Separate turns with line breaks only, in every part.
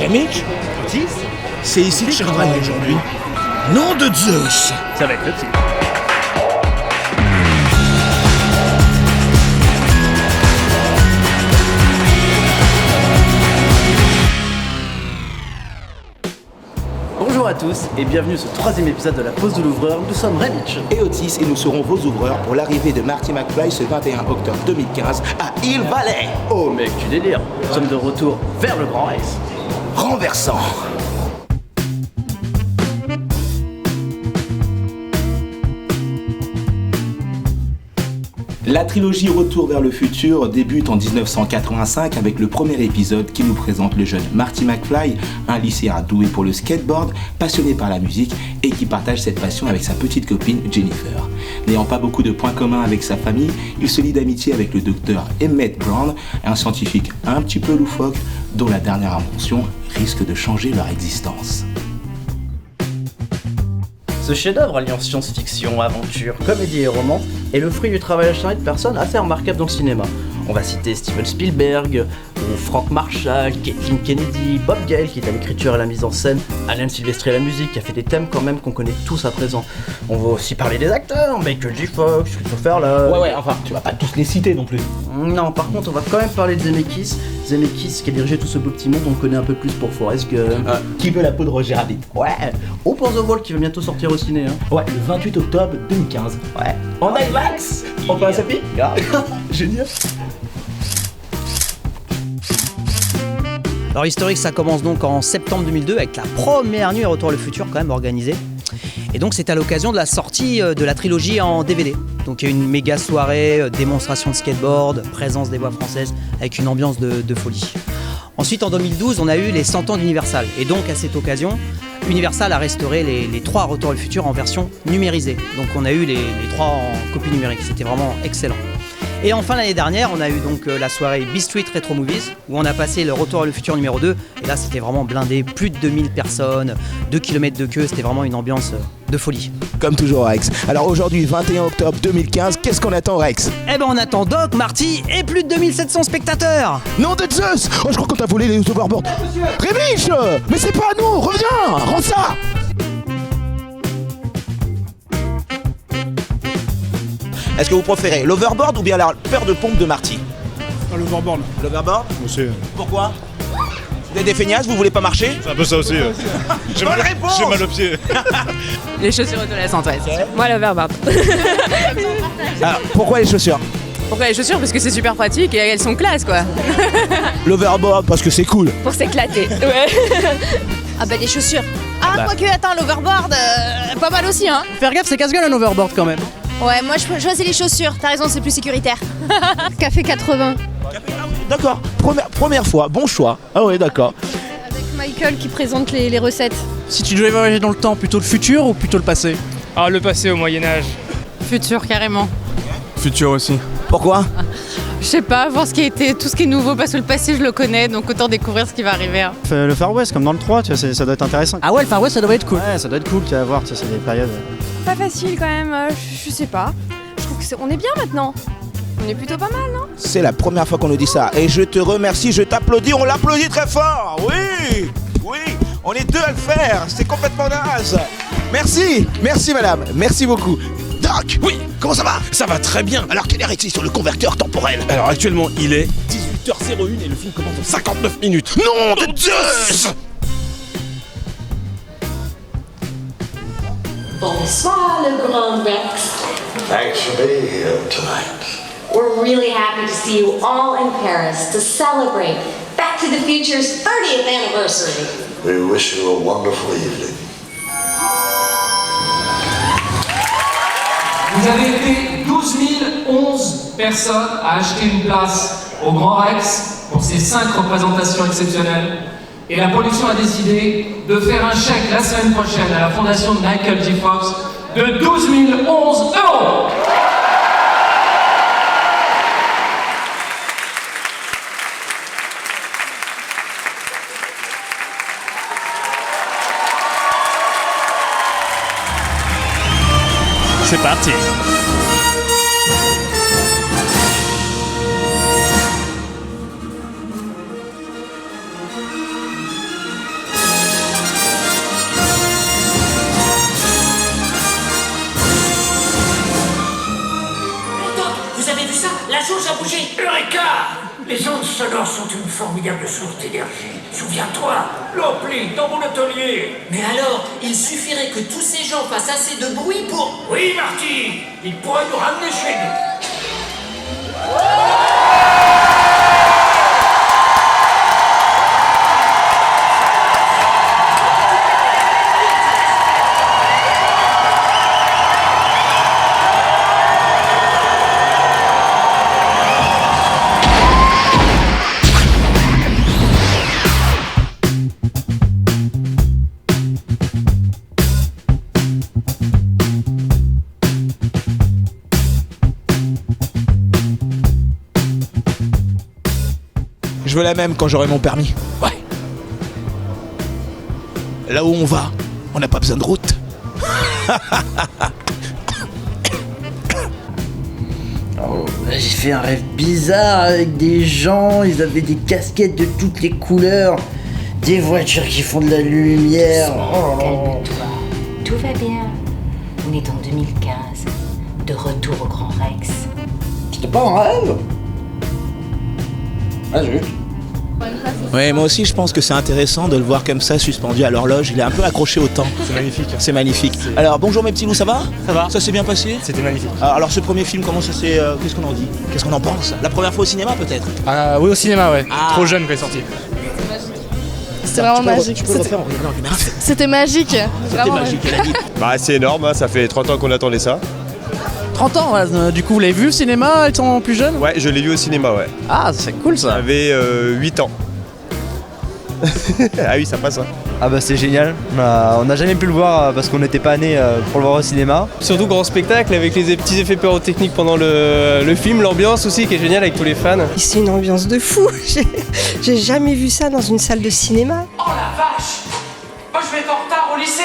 Mitch,
Otis,
c'est ici que je travaille aujourd'hui. Nom de Zeus!
ça va être le titre. Bonjour à tous et bienvenue sur ce troisième épisode de la pause de l'ouvreur. Nous sommes Mitch
Et Otis, et nous serons vos ouvreurs pour l'arrivée de Marty McFly ce 21 octobre 2015 à Hill Valley.
Oh mec, tu délires. Nous sommes de retour vers le Grand Rex.
Renversant. La trilogie Retour vers le futur débute en 1985 avec le premier épisode qui nous présente le jeune Marty McFly, un lycéen doué pour le skateboard, passionné par la musique et qui partage cette passion avec sa petite copine Jennifer. N'ayant pas beaucoup de points communs avec sa famille, il se lie d'amitié avec le docteur Emmett Brown, un scientifique un petit peu loufoque dont la dernière invention risque de changer leur existence.
Ce chef-d'œuvre alliant science-fiction, aventure, comédie et roman est le fruit du travail acharné de personnes assez remarquables dans le cinéma. On va citer Steven Spielberg, ou Frank Marshall, Kathleen Kennedy, Bob Gale qui est à l'écriture et à la mise en scène, Alan Silvestri à la musique qui a fait des thèmes quand même qu'on connaît tous à présent. On va aussi parler des acteurs, Michael J. Fox, Christopher Lloyd...
Ouais, enfin, tu vas pas tous les citer non plus.
Non, par contre on va quand même parler de Zemeckis qui a dirigé tout ce beau petit monde, on le connaît un peu plus pour Forrest Gump.
Qui veut la peau de Roger Rabbit?
Ouais, Open the Wall qui va bientôt sortir au ciné. Hein.
Ouais, le 28 octobre 2015.
Ouais.
En IMAX. On fait un selfie?
Génial.
Alors historique, ça commence donc en septembre 2002 avec la première nuit Retour vers le futur quand même organisée. Et donc c'est à l'occasion de la sortie de la trilogie en DVD. Donc il y a une méga soirée, démonstration de skateboard, présence des voix françaises avec une ambiance de folie. Ensuite en 2012 on a eu les 100 ans d'Universal. Et donc à cette occasion, Universal a restauré les 3 Retour vers le futur en version numérisée. Donc on a eu les 3 en copie numérique, c'était vraiment excellent. Et enfin l'année dernière, on a eu donc la soirée B-Street Retro Movies où on a passé le Retour vers le futur numéro 2 et là c'était vraiment blindé, plus de 2000 personnes, 2 km de queue, c'était vraiment une ambiance de folie.
Comme toujours Rex. Alors aujourd'hui 21 octobre 2015, qu'est-ce qu'on attend Rex?
Eh ben on attend Doc, Marty et plus de 2700 spectateurs.
Nom de Zeus! Oh, je crois qu'on t'a volé les overboards. Rémiche! Mais c'est pas à nous! Reviens! Rends ça! Est-ce que vous préférez l'overboard ou bien la paire de pompes de Marty?
L'overboard.
L'overboard?
Aussi.
Pourquoi? Vous êtes des feignasses, vous voulez pas marcher?
C'est un peu ça aussi.
Bonne réponse!
J'ai mal aux pieds.
Les chaussures autolassantes, ouais. Moi, l'overboard.
Alors, pourquoi les chaussures?
Pourquoi les chaussures? Parce que c'est super pratique et elles sont classe, quoi.
L'overboard parce que c'est cool.
Pour s'éclater. Ouais.
Ah bah les chaussures. Ah quoique attends l'overboard, pas mal aussi hein.
Faire gaffe, c'est casse-gueule un overboard quand même.
Ouais moi je choisis les chaussures, t'as raison c'est plus sécuritaire. Café 80.
D'accord, première fois, bon choix. Ah ouais, d'accord.
Avec Michael qui présente les recettes.
Si tu devais voyager dans le temps, plutôt le futur ou plutôt le passé?
Ah, le passé au Moyen-Âge.
Futur, carrément.
Futur aussi.
Pourquoi?
Je sais pas, voir ce qui a été, tout ce qui est nouveau, parce que le passé, je le connais, donc autant découvrir ce qui va arriver. Hein.
Le Far West, comme dans le 3, tu vois, ça doit être intéressant.
Ah ouais, le Far West ça doit être cool.
Ouais, ça doit être cool, tu vas voir, tu sais, c'est des périodes.
Pas facile quand même, je sais pas. Je trouve que on est bien maintenant. On est plutôt pas mal non?
C'est la première fois qu'on nous dit ça. Et je te remercie, je t'applaudis, on l'applaudit très fort. Oui, oui, on est deux à le faire, c'est complètement naze. Merci madame, merci beaucoup. Doc, oui, comment ça va?
Ça va très bien.
Alors quelle heure est-il sur le converteur temporel?
Alors actuellement il est 18h01 et le film commence dans 59 minutes.
Nom de Zeus!
Bonsoir, le Grand Rex.
Thanks for being here tonight.
We're really happy to see you all in Paris to celebrate Back to the Future's 30th anniversary.
We wish you a wonderful evening.
Vous avez été 12 011 personnes à acheter une place au Grand Rex pour ces 5 représentations exceptionnelles. Et la production a décidé de faire un chèque la semaine prochaine à la fondation de Michael J. Fox de 12 011 €.
C'est parti.
chose a bougé. Eureka! Les ondes sonores sont une formidable source d'énergie. Souviens-toi, l'ampli dans mon atelier.
Mais alors, il suffirait que tous ces gens fassent assez de bruit pour...
Oui, Marty, ils pourraient nous ramener chez nous.
Je veux la même quand j'aurai mon permis. Ouais. Là où on va, on n'a pas besoin de route.
Oh, j'ai fait un rêve bizarre avec des gens, ils avaient des casquettes de toutes les couleurs, des voitures qui font de la lumière. Oh.
Calme-toi, tout va bien. On est en 2015, de retour au Grand Rex.
C'était pas un rêve? Ah zut.
Ouais, moi aussi je pense que c'est intéressant de le voir comme ça, suspendu à l'horloge. Il est un peu accroché au temps.
C'est magnifique.
C'est magnifique. Alors bonjour mes petits loups, ça va?
Ça va.
Ça s'est bien passé?
C'était magnifique.
Alors ce premier film, comment ça s'est... qu'est-ce qu'on en dit? Qu'est-ce qu'on en pense? La première fois au cinéma peut-être?
Oui, au cinéma, ouais. Trop jeune quand il est sorti.
C'était vraiment magique.
Tu peux le refaire en rigolant avec Mara.
C'était magique.
C'était magique, elle a dit.
Bah c'est énorme, hein, ça fait 30 ans qu'on attendait ça.
30 ans, du coup vous l'avez vu le cinéma étant plus jeune?
Ouais, je l'ai vu au cinéma, ouais.
Ah, c'est cool ça.
J'avais 8 ans. Ah oui, ça passe, hein.
Ah bah c'est génial, on n'a jamais pu le voir parce qu'on n'était pas nés pour le voir au cinéma.
Surtout grand spectacle avec les petits effets pyrotechniques pendant le film, l'ambiance aussi qui est géniale avec tous les fans.
C'est une ambiance de fou, j'ai jamais vu ça dans une salle de cinéma.
Oh la vache! Moi je vais être en retard au lycée!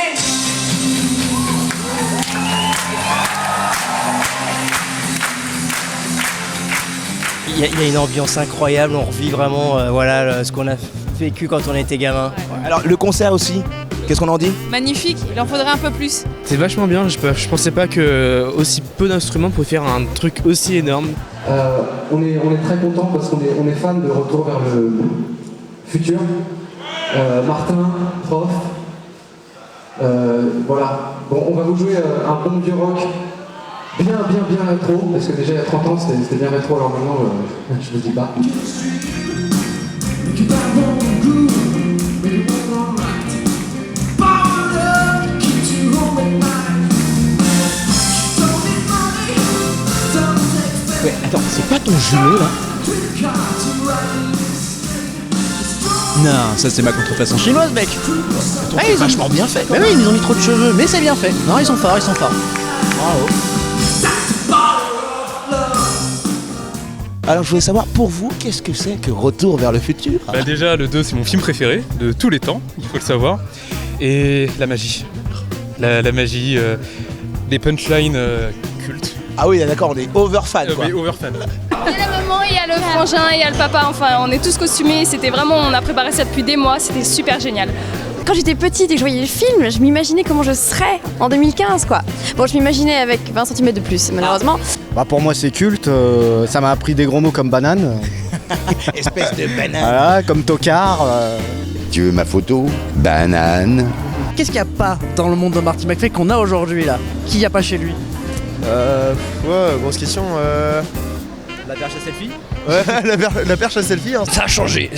Il y a une ambiance incroyable, on revit vraiment ce qu'on a vécu quand on était gamin.
Alors le concert aussi, qu'est-ce qu'on en dit?
Magnifique, il en faudrait un peu plus.
C'est vachement bien, je pensais pas que aussi peu d'instruments pouvaient faire un truc aussi énorme.
On est très content parce qu'on est fan de Retour vers le futur. Martin, prof. Voilà. Bon, on va vous jouer un bon vieux rock. Bien rétro, parce que déjà il y a 30 ans c'était bien rétro, alors maintenant je vous dis pas.
Ouais, attends, c'est pas ton jumeau là?
Non, ça c'est ma contrefaçon chinoise, mec.
C'est vachement bien fait.
Mais oui, ils nous ont mis trop de cheveux, mais c'est bien fait. Non, ils sont forts. Bravo.
Alors je voulais savoir, pour vous, qu'est-ce que c'est que Retour vers le futur?
Bah déjà, le 2 c'est mon film préféré de tous les temps, il faut le savoir. Et la magie. La magie, des punchlines cultes.
Ah oui, d'accord, on est over fan quoi.
Oui, over fan.
Il y a la maman, il y a le frangin, il y a le papa, enfin on est tous costumés, c'était vraiment, on a préparé ça depuis des mois, c'était super génial.
Quand j'étais petite et que je voyais le film, je m'imaginais comment je serais en 2015 quoi. Bon, je m'imaginais avec 20 cm de plus malheureusement.
Bah pour moi c'est culte, ça m'a appris des gros mots comme banane.
Espèce de banane.
Voilà, comme tocard.
Tu veux ma photo? Banane.
Qu'est-ce qu'il n'y a pas dans le monde de Marty McFly qu'on a aujourd'hui là? Qu'il n'y a pas chez lui?
Ouais, grosse question.
La perche à selfie?
Ouais, la perche à selfie. Hein.
Ça a changé,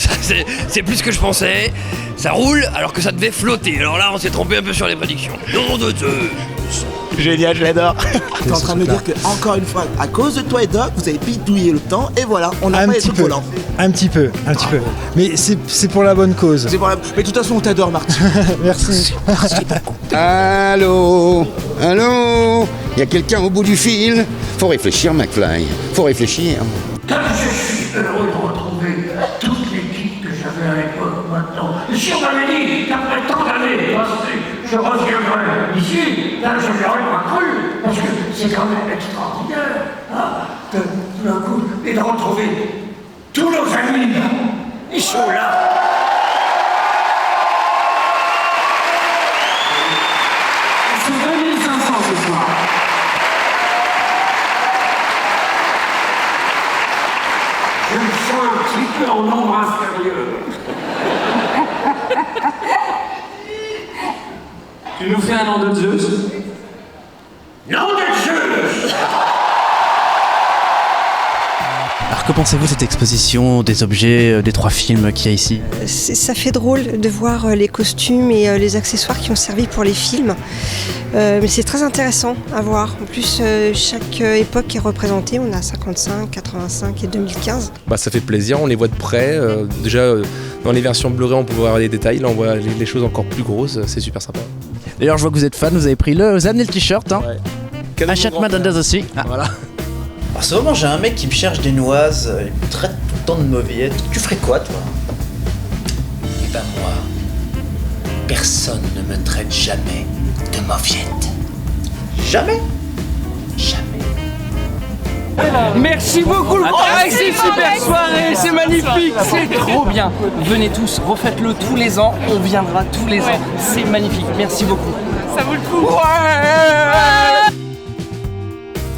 c'est plus ce que je pensais. Ça roule alors que ça devait flotter. Alors là, on s'est trompé un peu sur les prédictions. Nom de Dieu.
Génial, je l'adore. T'es en train de me dire que, encore une fois, à cause de toi et Doc, vous avez bidouillé le temps et voilà, on n'a pas été au volant.
Un petit peu. Mais c'est pour la bonne cause.
Mais de toute façon, on t'adore, Marty.
Merci.
Allô? Y a quelqu'un au bout du fil? Faut réfléchir, McFly. Faut réfléchir.
Je suis heureux de retrouver toute l'équipe que j'avais à l'époque maintenant. Si on m'avait dit qu'après tant d'années je reviendrai ici, là je n'y aurais pas cru, parce que c'est quand même extraordinaire, tout d'un coup, et de retrouver tous nos amis, ils sont là. C'est 2500 ce soir. On embrasse sérieux.
Tu nous fais un nom de Zeus?
Nom de Zeus!
Alors que pensez-vous de cette exposition des objets des 3 films qu'il y a ici?
Ça fait drôle de voir les costumes et les accessoires qui ont servi pour les films. Mais c'est très intéressant à voir. En plus, chaque époque est représentée. On a 55, 85 et 2015.
Ça fait plaisir, on les voit de près. Déjà, dans les versions Blu-ray, on peut voir les détails. Là, on voit les choses encore plus grosses. C'est super sympa.
D'ailleurs, je vois que vous êtes fan, vous avez amené le t-shirt. Hein.
Ouais.
Achète-moi Under the Sea. Ah. Voilà. En ce moment, j'ai un mec qui me cherche des noises, il me traite tout le temps de mauviette. Tu ferais quoi, toi?
Eh ben moi, personne ne me traite jamais de mauviette.
Jamais?
Jamais.
Merci beaucoup le c'est super soirée, c'est magnifique, c'est trop bien. Venez tous, refaites-le tous les ans, on viendra tous les ans. C'est magnifique, merci beaucoup.
Ça vaut le coup.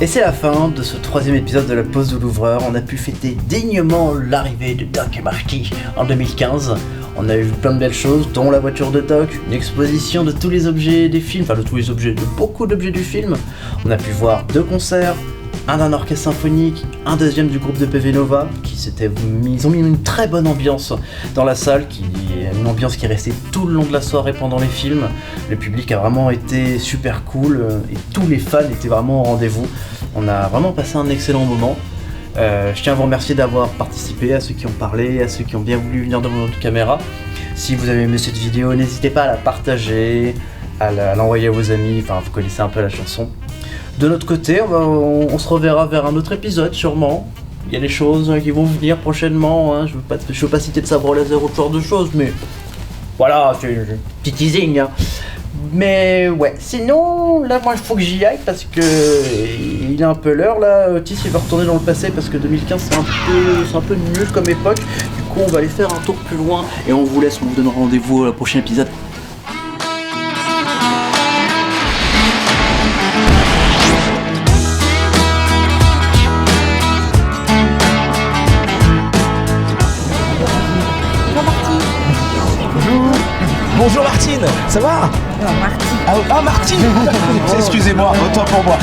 Et c'est la fin de ce 3e épisode de la pause de l'ouvreur. On a pu fêter dignement l'arrivée de Doc et Marty en 2015. On a eu plein de belles choses, dont la voiture de Doc, une exposition de tous les objets des films, enfin de tous les objets, de beaucoup d'objets du film. On a pu voir 2 concerts, un d'un orchestre symphonique, un deuxième du groupe de PV Nova, ils ont mis une très bonne ambiance dans la salle, une ambiance qui est restée tout le long de la soirée pendant les films. Le public a vraiment été super cool et tous les fans étaient vraiment au rendez-vous. On a vraiment passé un excellent moment. Je tiens à vous remercier d'avoir participé, à ceux qui ont parlé, à ceux qui ont bien voulu venir devant notre caméra. Si vous avez aimé cette vidéo, n'hésitez pas à la partager, à l'envoyer à vos amis, enfin vous connaissez un peu la chanson. De notre côté, on se reverra vers un autre épisode sûrement. Il y a des choses qui vont venir prochainement, hein. Je veux pas citer de sabre laser ou ce genre de choses, mais voilà, c'est un petit teasing. Hein. Mais ouais, sinon, là moi il faut que j'y aille parce que il est un peu l'heure là. Otis il va retourner dans le passé parce que 2015 c'est un peu nul comme époque. Du coup on va aller faire un tour plus loin et on vous laisse, on vous donne rendez-vous au prochain épisode.
Bonjour Martine, ça va?
Non, Martine.
Ah Martine. Excusez-moi, autant pour moi.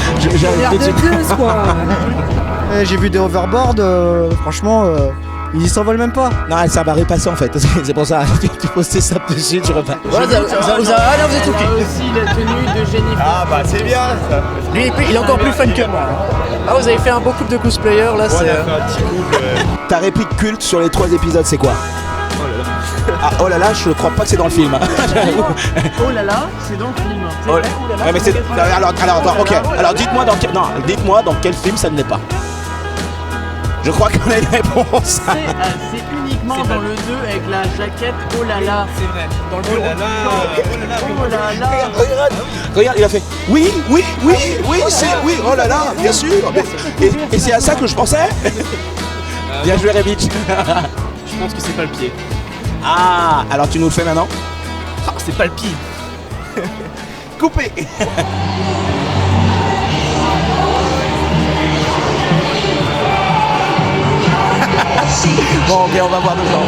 J'ai vu des hoverboards, franchement, ils s'envolent même pas.
Non, ça va repasser en fait, c'est pour ça. Tu postais ça dessus, je repars.
Voilà, vous êtes ok.
Aussi la tenue de Jennifer.
Ah bah c'est bien ça.
Lui il est encore plus fun que moi. Ah vous avez fait un beau couple de cosplayers là, c'est...
On a fait un petit couple.
Ta réplique culte sur les 3 épisodes, c'est quoi? Ah oh là là, je crois pas que c'est dans le film.
Oh là là, c'est dans le film.
Oh là. Ouais, mais c'est... Alors, ok. Alors dites-moi dans quel film ça ne l'est pas. Je crois qu'on a une réponse.
C'est uniquement dans le 2 avec la jaquette. Oh là là. C'est vrai. Dans le 2. Oh là là.
Regarde, il a fait oui, c'est oui, oh là là, bien sûr. Et c'est à ça que je pensais. Bien joué Revitch.
Je pense que c'est pas le pied.
Ah, alors tu nous le fais maintenant?
Ah, c'est pas le pied.
Coupé. Bon, ok, on va voir dedans.